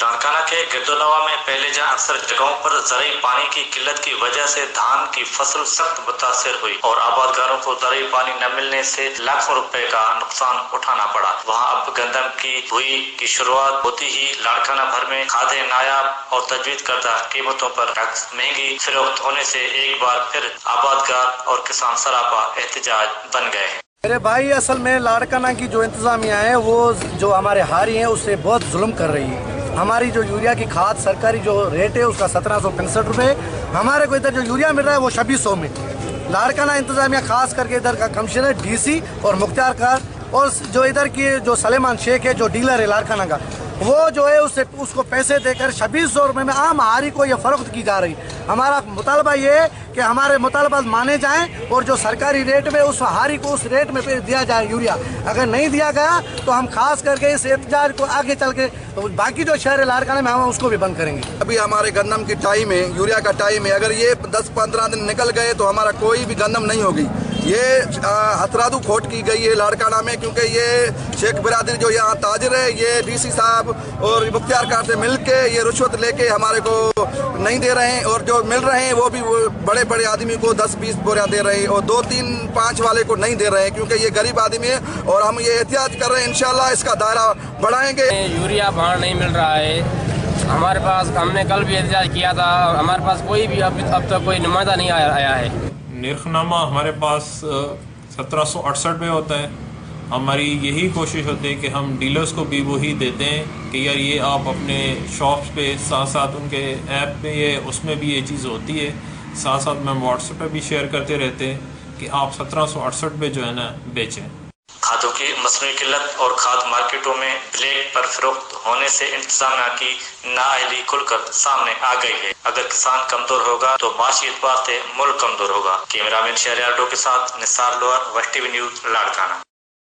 लारकाना के गिरदोनवा में पहले जहां अक्सर जगहों पर ज़रूरी पानी की किल्लत की वजह से धान की फसल सख्त मुतासिर हुई और आबादगारों को ज़रूरी पानी न मिलने से लाखों रुपए का नुकसान उठाना पड़ा, वहां अब गंदम की बुआई की शुरुआत होती ही लारकाना भर में खादे नायाब और तजवीज़ करदा कीमतों पर टैक्स महंगी फरोख्त होने से एक बार फिर आबादगार और किसान सरापा एहतजाज बन गए हैं। मेरे भाई, असल में लारकाना की जो इंतजामिया है वो जो हमारे हारी हैं उससे बहुत जुल्म कर रही है। हमारी जो यूरिया की खाद सरकारी जो रेट है उसका 1765 रुपये, हमारे को इधर जो यूरिया मिल रहा है वो 2600 में। लारकाना इंतजामिया खास करके इधर का कमिश्नर डीसी और मुख्तियार कार और जो इधर की जो सलेमान शेख है जो डीलर है लारकाना का, वो जो है उसको पैसे देकर 2600 रुपये में आम हारी को ये फरोख्त की जा रही। हमारा मुतालबा ये है कि हमारे मुतालबात माने जाएं और जो सरकारी रेट में उस हारी को उस रेट में दिया जाए यूरिया। अगर नहीं दिया गया तो हम खास करके इस एहतजाज को आगे चल के तो बाकी जो शहर है लारकाना में हम उसको भी बंद करेंगे। अभी हमारे गंदम की टाइम है, यूरिया का टाइम है, अगर ये 10-15 दिन निकल गए तो हमारा कोई भी गंदम नहीं होगी। ये हथरादू खोट की गई है लारकाना में, क्योंकि ये शेख बिरादरी जो यहाँ ताजिर है ये डीसी साहब और मुख्तियार कार से मिल के ये रिश्वत लेके हमारे को नहीं दे रहे हैं और जो मिल रहे हैं वो भी बड़े बड़े आदमी को 10-20 बोरियां दे रहे हैं और 2-3-5 वाले को नहीं दे रहे हैं, क्योंकि ये गरीब आदमी है और हम ये एहतियात कर रहे हैं। इंशाल्लाह इसका दायरा बढ़ाएंगे। यूरिया बाहर नहीं मिल रहा है हमारे पास, हमने कल भी एहतजाज किया था, हमारे पास कोई भी अब तक कोई नुमाइंदा नहीं आया है। निर्खनामा हमारे पास 1768 में होता है। हमारी यही कोशिश होती है कि हम डीलर्स को भी वही देते हैं कि यार ये आप अपने शॉप्स पे साथ साथ उनके ऐप पे ये उसमें भी ये चीज़ होती है, साथ साथ में व्हाट्सएप पे भी शेयर करते रहते हैं कि आप 1768 पे जो है ना बेचें। खादों की मसनूई किल्लत और खाद मार्केटों में ब्लैक पर फरोख्त होने से इंतजामिया की नाअहली खुलकर सामने आ गई है। अगर किसान कमजोर होगा तो माशी एतबार से मुल्क कमजोर होगा। कैमरामैन शहरियार के साथ निसार लोअर, वश टीवी न्यूज, लारकाना।